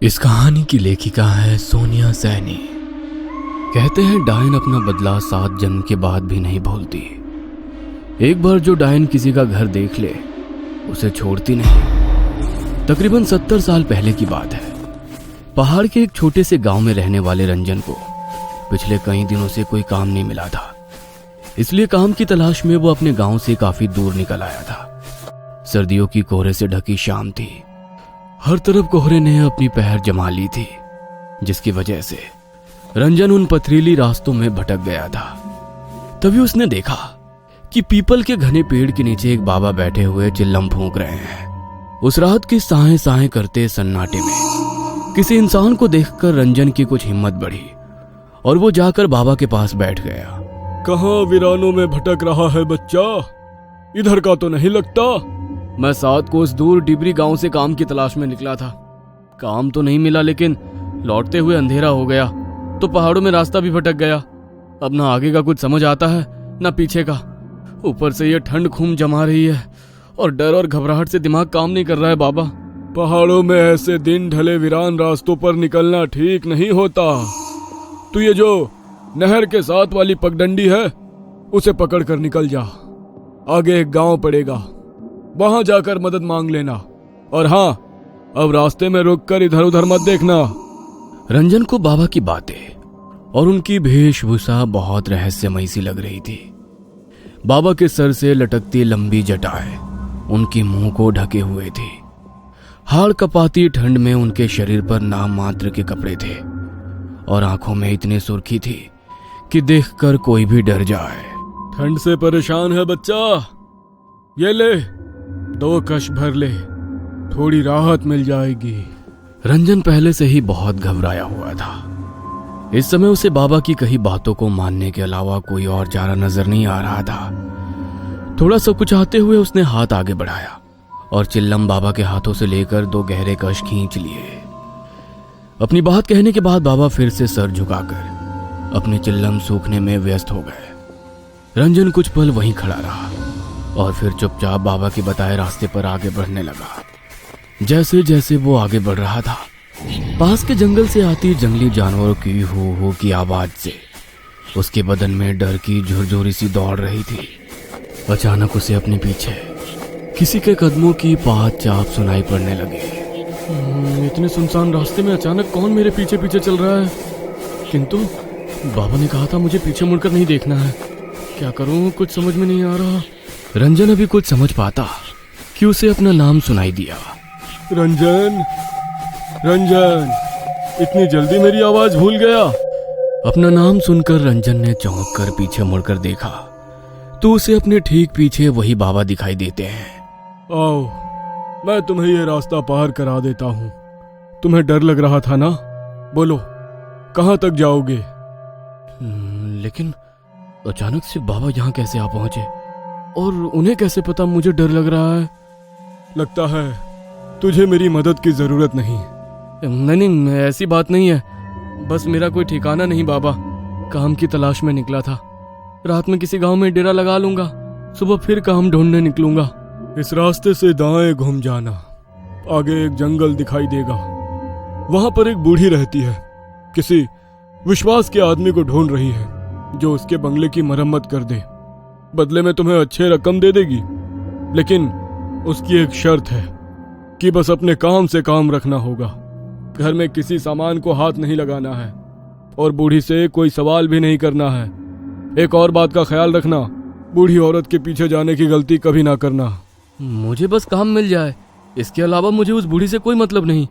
इस कहानी की लेखिका है सोनिया सैनी। कहते हैं डायन अपना बदला 7 जन्म के बाद भी नहीं भूलती। एक बार जो डायन किसी का घर देख ले उसे छोड़ती नहीं। तकरीबन 70 साल पहले की बात है। पहाड़ के एक छोटे से गांव में रहने वाले रंजन को पिछले कई दिनों से कोई काम नहीं मिला था, इसलिए काम की तलाश में वो अपने गांव से काफी दूर निकल आया था। सर्दियों की कोहरे से ढकी शाम थी। हर तरफ कोहरे ने अपनी पहर जमा ली थी, जिसकी वजह से रंजन उन पथरीली रास्तों में भटक गया था। तभी उसने देखा कि पीपल के घने पेड़ के नीचे एक बाबा बैठे हुए चिल्लम फूंक रहे हैं। उस रात के साहे साहे करते सन्नाटे में किसी इंसान को देखकर रंजन की कुछ हिम्मत बढ़ी और वो जाकर बाबा के पास बैठ गया। कहाँ वीरानों में भटक रहा है बच्चा? इधर का तो नहीं लगता। मैं 7 कोस दूर डिबरी गांव से काम की तलाश में निकला था। काम तो नहीं मिला, लेकिन लौटते हुए अंधेरा हो गया तो पहाड़ों में रास्ता भी भटक गया। अब ना आगे का कुछ समझ आता है ना पीछे का। ऊपर से ये ठंड खून जमा रही है और डर और घबराहट से दिमाग काम नहीं कर रहा है बाबा। पहाड़ों में ऐसे दिन ढले वीरान रास्तों पर निकलना ठीक नहीं होता। तू ये जो नहर के साथ वाली पगडंडी है उसे पकड़ कर निकल जा। आगे एक गांव पड़ेगा, वहां जाकर मदद मांग लेना। और हाँ, अब रास्ते में रुककर इधर उधर मत देखना। रंजन को बाबा की बातें और उनकी वेशभूषा बहुत रहस्यमयी सी लग रही थी। बाबा के सर से लटकती लंबी जटाएं उनकी मुंह को ढके हुए थी। हाड़ कपाती ठंड में उनके शरीर पर नाम मात्र के कपड़े थे और आंखों में इतनी सुर्खी थी कि देखकर कोई भी डर जाए। ठंड से परेशान है बच्चा? ये ले 2 कश भर ले, थोड़ी राहत मिल जाएगी। रंजन पहले से ही बहुत घबराया हुआ था। इस समय उसे बाबा की कही बातों को मानने के अलावा कोई और चारा नजर नहीं आ रहा था। थोड़ा सब कुछ आते हुए उसने हाथ आगे बढ़ाया और चिल्लम बाबा के हाथों से लेकर 2 गहरे कश खींच लिए। अपनी बात कहने के बाद बाबा फिर से सर झुकाकर अपने चिल्लम सूखने में व्यस्त हो गए। रंजन कुछ पल वहीं खड़ा रहा और फिर चुपचाप बाबा के बताए रास्ते पर आगे बढ़ने लगा। जैसे जैसे वो आगे बढ़ रहा था, पास के जंगल से आती जंगली जानवरों की हो की आवाज से उसके बदन में डर की झुरझुरी सी दौड़ रही थी। अचानक उसे अपने पीछे किसी के कदमों की पात चाप सुनाई पड़ने लगी। इतने सुनसान रास्ते में अचानक कौन मेरे पीछे पीछे चल रहा है? किंतु बाबा ने कहा था मुझे पीछे मुड़कर नहीं देखना है। क्या करूं, कुछ समझ में नहीं आ रहा। रंजन अभी कुछ समझ पाता कि उसे अपना नाम सुनाई दिया। रंजन, रंजन, इतनी जल्दी मेरी आवाज भूल गया? अपना नाम सुनकर रंजन ने चौंक कर पीछे मुड़कर देखा तो उसे अपने ठीक पीछे वही बाबा दिखाई देते हैं। आओ, मैं तुम्हें ये रास्ता पार करा देता हूँ। तुम्हें डर लग रहा था ना? बोलो, कहाँ तक जाओगे? लेकिन अचानक से बाबा यहाँ कैसे आ पहुंचे और उन्हें कैसे पता मुझे डर लग रहा है? लगता है तुझे मेरी मदद की जरूरत नहीं। नहीं, ऐसी बात नहीं है। बस मेरा कोई ठिकाना नहीं बाबा। काम की तलाश में निकला था। रात में किसी गांव में डेरा लगा लूंगा, सुबह फिर काम ढूंढने निकलूंगा। इस रास्ते से दाएं घूम जाना, आगे एक जंगल दिखाई देगा। वहां पर एक बूढ़ी रहती है, किसी विश्वास के आदमी को ढूंढ रही है जो उसके बंगले की मरम्मत कर दे। बदले में तुम्हें अच्छे रकम दे देगी, लेकिन उसकी एक शर्त है कि बस अपने काम से काम रखना होगा। घर में किसी सामान को हाथ नहीं लगाना है और बूढ़ी से कोई सवाल भी नहीं करना है। एक और बात का ख्याल रखना, बूढ़ी औरत के पीछे जाने की गलती कभी ना करना। मुझे बस काम मिल जाए, इसके अलावा मुझे उस बूढ़ी से कोई मतलब नहीं।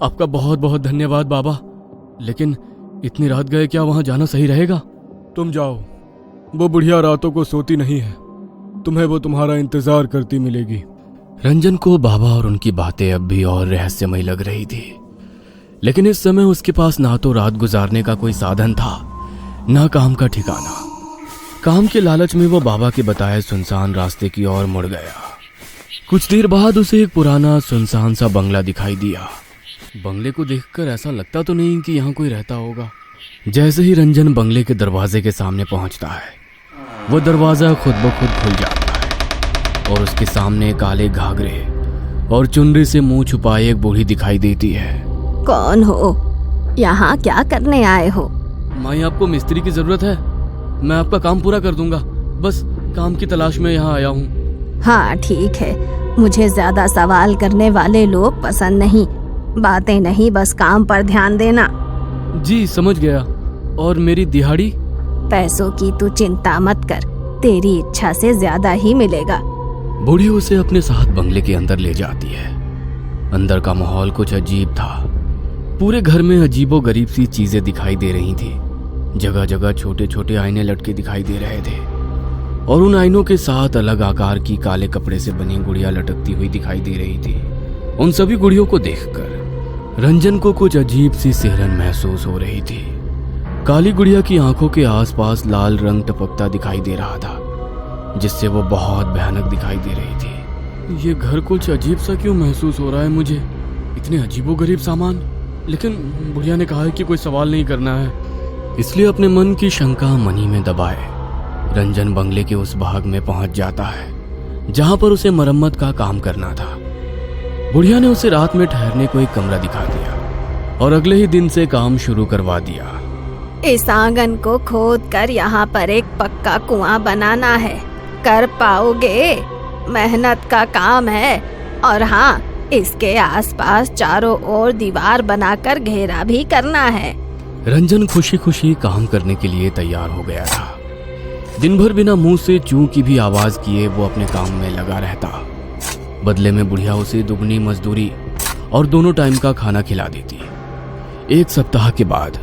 आपका बहुत बहुत धन्यवाद बाबा, लेकिन इतनी रात गए क्या वहां जाना सही रहेगा? तुम जाओ, वो बुढ़िया रातों को सोती नहीं है। तुम्हें वो तुम्हारा इंतजार करती मिलेगी। रंजन को बाबा और उनकी बातें अब भी और रहस्यमयी लग रही थी, लेकिन इस समय उसके पास ना तो रात गुजारने का कोई साधन था, ना काम का ठिकाना। काम के लालच में वो बाबा के बताए सुनसान रास्ते की ओर मुड़ गया। कुछ देर बाद उसे एक पुराना सुनसान सा बंगला दिखाई दिया। बंगले को देखकर ऐसा लगता तो नहीं कि यहाँ कोई रहता होगा। जैसे ही रंजन बंगले के दरवाजे के सामने पहुंचता है, वो दरवाजा खुद ब खुद खुल जाता है और उसके सामने काले घाघरे और चुनरी से मुंह छुपाए एक बूढ़ी दिखाई देती है। कौन हो? यहाँ क्या करने आए हो? माई, आपको मिस्त्री की जरूरत है? मैं आपका काम पूरा कर दूंगा। बस काम की तलाश में यहाँ आया हूँ। हाँ ठीक है, मुझे ज्यादा सवाल करने वाले लोग पसंद नहीं। बातें नहीं, बस काम पर ध्यान देना। जी समझ गया। और मेरी दिहाड़ी? पैसों की तू चिंता मत कर, तेरी इच्छा से ज्यादा ही मिलेगा। बूढ़ी उसे अपने साथ बंगले के अंदर ले जाती है। अंदर का माहौल कुछ अजीब था। पूरे घर में अजीबो गरीब सी चीजें दिखाई दे रही थी। जगह जगह छोटे छोटे आईने लटके दिखाई दे रहे थे और उन आईनों के साथ अलग आकार की काले कपड़े से बनी गुड़िया लटकती हुई दिखाई दे रही थी। उन सभी गुड़ियों को देखकर रंजन को कुछ अजीब सी सिहरन महसूस हो रही थी। काली गुड़िया की आंखों के आसपास लाल रंग टपकता दिखाई दे रहा था, जिससे वो बहुत भयानक दिखाई दे रही थी। ये घर कुछ अजीब सा क्यों महसूस हो रहा है मुझे? इतने अजीबोगरीब सामान। लेकिन बुढ़िया ने कहा है कि कोई सवाल नहीं करना है, इसलिए अपने मन की शंका मन ही में दबाए रंजन बंगले के उस भाग में पहुंच जाता है जहां पर उसे मरम्मत का काम करना था। बुढ़िया ने उसे रात में ठहरने को एक कमरा दिखा दिया और अगले ही दिन से काम शुरू करवा दिया। इस आंगन को खोद कर यहाँ पर एक पक्का कुआं बनाना है। कर पाओगे? मेहनत का काम है। और हाँ, इसके आसपास चारों ओर दीवार बनाकर घेरा भी करना है। रंजन खुशी खुशी काम करने के लिए तैयार हो गया था। दिन भर बिना मुंह से चू की भी आवाज किए वो अपने काम में लगा रहता। बदले में बुढ़िया उसे दुगनी मजदूरी और दोनों टाइम का खाना खिला देती। एक सप्ताह के बाद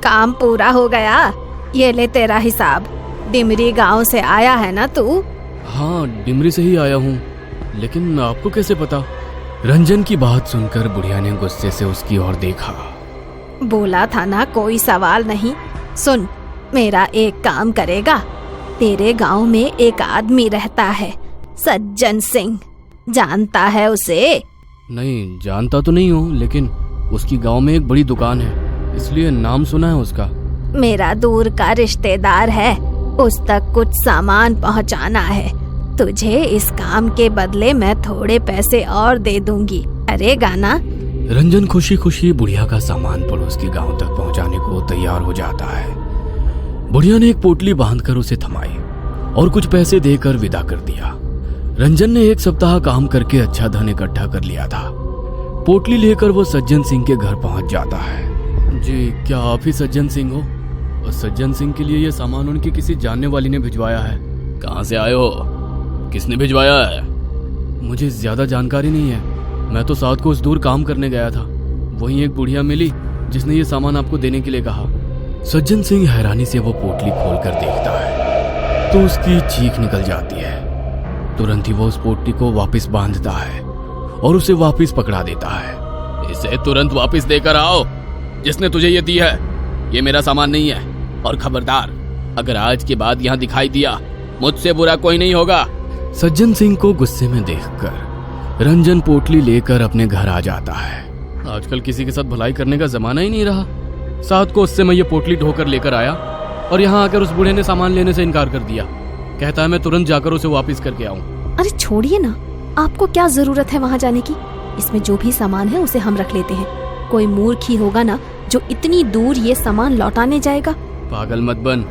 काम पूरा हो गया। ये ले तेरा हिसाब। डिमरी गांव से आया है ना तू? हाँ, डिमरी से ही आया हूँ। लेकिन आपको कैसे पता? रंजन की बात सुनकर बुढ़िया ने गुस्से से उसकी ओर देखा। बोला था ना कोई सवाल नहीं। सुन, मेरा एक काम करेगा। तेरे गांव में एक आदमी रहता है, सज्जन सिंह। जानता है उसे? नहीं, जानता तो नहीं हूँ, लेकिन उसकी गांव में एक बड़ी दुकान है, इसलिए नाम सुना है उसका। मेरा दूर का रिश्तेदार है, उस तक कुछ सामान पहुंचाना है। तुझे इस काम के बदले मैं थोड़े पैसे और दे दूंगी। अरे गाना। रंजन खुशी खुशी बुढ़िया का सामान पड़ोस के गांव तक पहुंचाने को तैयार हो जाता है। बुढ़िया ने एक पोटली बांधकर उसे थमाई और कुछ पैसे देकर विदा कर दिया। रंजन ने एक सप्ताह काम करके अच्छा धन इकट्ठा कर लिया था। पोटली लेकर वो सज्जन सिंह के घर पहुंच जाता है। जी, क्या आप ही सज्जन सिंह हो? और सज्जन सिंह के लिए ये सामान उनकी किसी जानने वाली ने भिजवाया है। कहाँ से आए हो? किसने भिजवाया है? मुझे ज्यादा जानकारी नहीं है। मैं तो साथ को उस दूर काम करने गया था। वहीं एक बुढ़िया मिली जिसने ये सामान आपको देने के लिए कहा। सज्जन सिंह हैरानी से वो पोटली खोलकर देखता है तो उसकी चीख निकल जाती है। तुरंत ही वो उस पोटली को वापस बांधता है और उसे वापस पकड़ा देता है। इसे तुरंत वापस देकर आओ। जिसने तुझे ये दी है, ये मेरा सामान नहीं है। और खबरदार, अगर आज के बाद यहाँ दिखाई दिया, मुझसे बुरा कोई नहीं होगा। सज्जन सिंह को गुस्से में देखकर रंजन पोटली लेकर अपने घर आ जाता है। आजकल किसी के साथ भलाई करने का जमाना ही नहीं रहा। साथ को उससे मैं ये पोटली ढोकर लेकर आया और यहाँ आकर उस बूढ़े ने सामान लेने से इनकार कर दिया। कहता है मैं तुरंत जाकर उसे वापस करके आऊं। अरे छोड़िए ना, आपको क्या जरूरत है वहाँ जाने की? इसमें जो भी सामान है उसे हम रख लेते हैं। कोई मूर्ख ही होगा ना जो इतनी दूर ये सामान लौटाने जाएगा। पागल मत बन,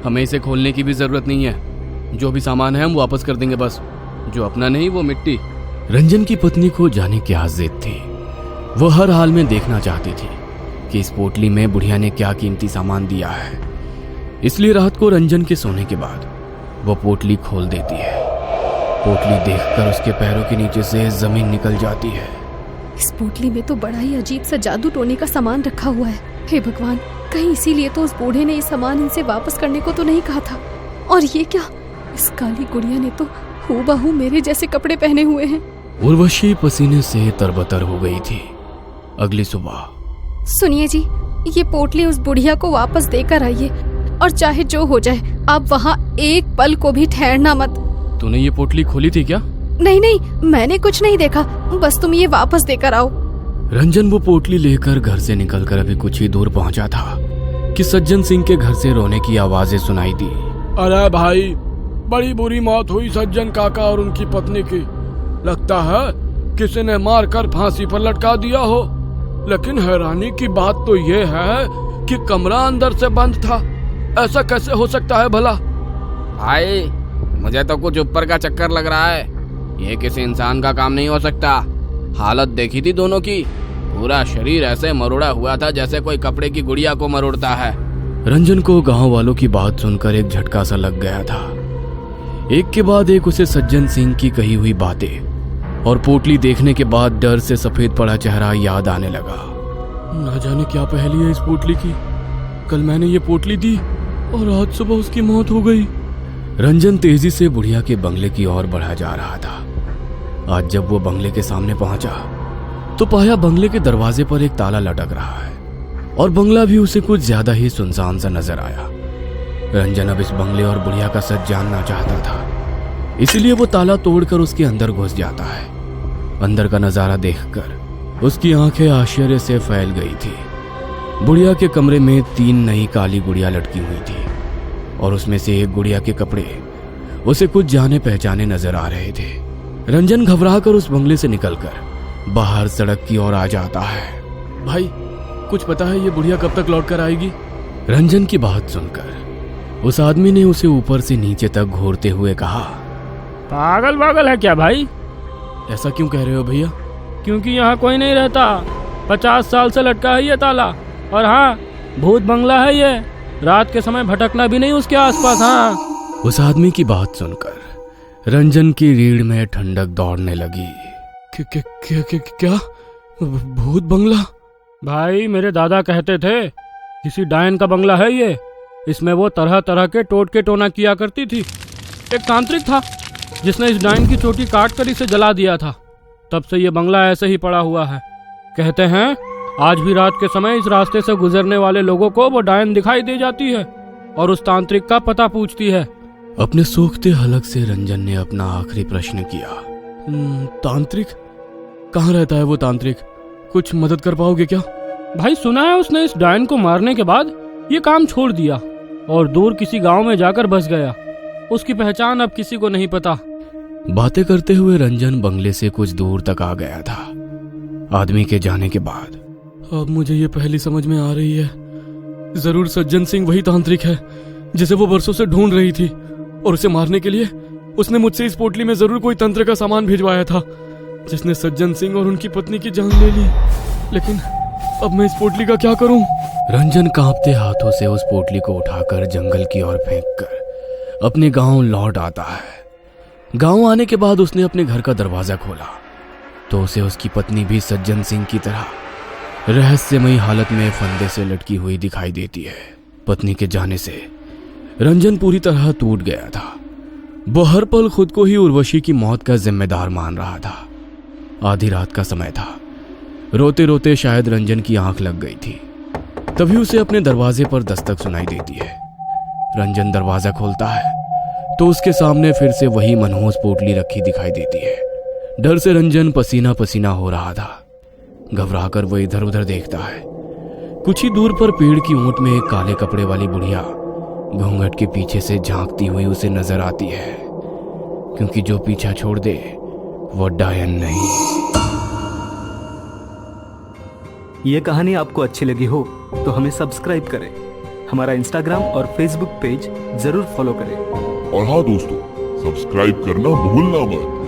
हमें इसे खोलने की भी जरूरत नहीं है। जो भी सामान है हम वापस कर देंगे, बस जो अपना नहीं वो मिट्टी। रंजन की पत्नी को जाने क्या जिद थी। वो हर हाल में देखना चाहती थी कि इस पोटली में बुढ़िया ने क्या कीमती सामान दिया है। इसलिए रात को रंजन के सोने के बाद वो पोटली खोल देती है। पोटली देखकर उसके पैरों के नीचे से जमीन निकल जाती है। इस पोटली में तो बड़ा ही अजीब सा जादू टोने का सामान रखा हुआ है। हे भगवान, कहीं इसीलिए तो उस बूढ़े ने ये सामान इनसे वापस करने को तो नहीं कहा था। और ये क्या, इस काली गुड़िया ने तो हूबहू मेरे जैसे कपड़े पहने हुए हैं। उर्वशी पसीने से तरबतर हो गई थी। अगली सुबह। सुनिए जी, ये पोटली उस बुढ़िया को वापस देकर आइए और चाहे जो हो जाए आप वहाँ एक पल को भी ठहरना मत। तूने ये पोटली खोली थी क्या? नहीं नहीं, मैंने कुछ नहीं देखा, बस तुम ये वापस देकर आओ। रंजन वो पोटली लेकर घर से निकलकर अभी कुछ ही दूर पहुंचा था कि सज्जन सिंह के घर से रोने की आवाजें सुनाई दी। अरे भाई, बड़ी बुरी मौत हुई सज्जन काका और उनकी पत्नी की। लगता है किसी ने मारकर फांसी पर लटका दिया हो। लेकिन हैरानी की बात तो ये है कि कमरा अंदर से बंद था। ऐसा कैसे हो सकता है भला? भाई मुझे तो कुछ ऊपर का चक्कर लग रहा है। ये किसी इंसान का काम नहीं हो सकता। हालत देखी थी दोनों की, पूरा शरीर ऐसे मरोड़ा हुआ था जैसे कोई कपड़े की गुड़िया को मरोड़ता है। रंजन को गांव वालों की बात सुनकर एक झटका सा लग गया था। एक के बाद एक उसे सज्जन सिंह की कही हुई बातें और पोटली देखने के बाद डर से सफेद पड़ा चेहरा याद आने लगा। ना जाने क्या पहेली है इस पोटली की। कल मैंने ये पोटली दी और आज सुबह उसकी मौत हो गई। रंजन तेजी से बुढ़िया के बंगले की ओर बढ़ा जा रहा था। आज जब वो बंगले के सामने पहुंचा तो पाया बंगले के दरवाजे पर एक ताला लटक रहा है और बंगला भी उसे कुछ ज्यादा ही सुनसान सा नजर आया। रंजन अब इस बंगले और बुढ़िया का सच जानना चाहता था, इसलिए वो ताला तोड़कर उसके अंदर घुस जाता है। अंदर का नजारा देखकर उसकी आंखें आश्चर्य से फैल गई थी। बुढ़िया के कमरे में 3 नई काली गुड़िया लटकी हुई थी और उसमें से एक गुड़िया के कपड़े उसे कुछ जाने पहचाने नजर आ रहे थे। रंजन घबराकर उस बंगले से निकलकर बाहर सड़क की ओर आ जाता है। भाई कुछ पता है ये बुढ़िया कब तक लौट कर आएगी? रंजन की बात सुनकर उस आदमी ने उसे ऊपर से नीचे तक घूरते हुए कहा, पागल है क्या भाई? ऐसा क्यों कह रहे हो भैया? क्योंकि यहाँ कोई नहीं रहता। 50 साल से लटका है ये ताला। और हाँ, भूत बंगला है ये। रात के समय भटकना भी नहीं उसके आसपास। हाँ। उस आदमी की बात सुनकर रंजन की रीढ़ में ठंडक दौड़ने लगी। क्या भूत बंगला? भाई मेरे दादा कहते थे किसी डायन का बंगला है ये। इसमें वो तरह तरह के टोटके टोना किया करती थी। एक तांत्रिक था जिसने इस डायन की चोटी काट कर इसे जला दिया था। तब से ये बंगला ऐसे ही पड़ा हुआ है। कहते हैं आज भी रात के समय इस रास्ते से गुजरने वाले लोगों को वो डायन दिखाई दे जाती है और उस तांत्रिक का पता पूछती है। अपने सूखते हलक से रंजन ने अपना आखिरी प्रश्न किया। तांत्रिक? कहाँ रहता है वो तांत्रिक? कुछ मदद कर पाओगे क्या? भाई सुना है उसने इस डायन को मारने के बाद ये काम छोड़ दिया और दूर किसी गांव में जाकर बस गया। उसकी पहचान अब किसी को नहीं पता। बातें करते हुए रंजन बंगले से कुछ दूर तक आ गया था। आदमी के जाने के बाद अब मुझे ये पहली समझ में आ रही है। जरूर सज्जन सिंह वही तांत्रिक है जिसे वो बरसों से ढूंढ रही थी और उसे मारने के लिए उसने मुझसे इस पोटली में जरूर कोई तंत्र का सामान भिजवाया था जिसने सज्जन सिंह और उनकी पत्नी की जान ले ली। लेकिन अब मैं इस पोटली का क्या करूं? रंजन कांपते हाथों से उस पोटली को उठाकर जंगल की ओर फेंककर अपने गांव लौट आता है। गांव आने के बाद उसने अपने घर का दरवाजा खोला तो उसे उसकी पत्नी भी सज्जन सिंह की तरह रहस्यमयी हालत में फंदे से लटकी हुई दिखाई देती है। पत्नी के जाने से रंजन पूरी तरह टूट गया था। वो हर पल खुद को ही उर्वशी की मौत का जिम्मेदार मान रहा था। आधी रात का समय था। रोते रोते शायद रंजन की आंख लग गई थी। तभी उसे अपने दरवाजे पर दस्तक सुनाई देती है। रंजन दरवाजा खोलता है तो उसके सामने फिर से वही मनहूस पोटली रखी दिखाई देती है। डर से रंजन पसीना पसीना हो रहा था। घबराकर वो इधर उधर देखता है। कुछ ही दूर पर पेड़ की ऊंट में एक काले कपड़े वाली बुढ़िया घूंघट के पीछे से झांकती हुई उसे नजर आती है, क्योंकि जो पीछा छोड़ दे वो डायन नहीं। ये कहानी आपको अच्छी लगी हो तो हमें सब्सक्राइब करें, हमारा इंस्टाग्राम और फेसबुक पेज जरूर फॉलो करें। और हाँ दोस्तों, सब्सक्राइब करना भूलना मत।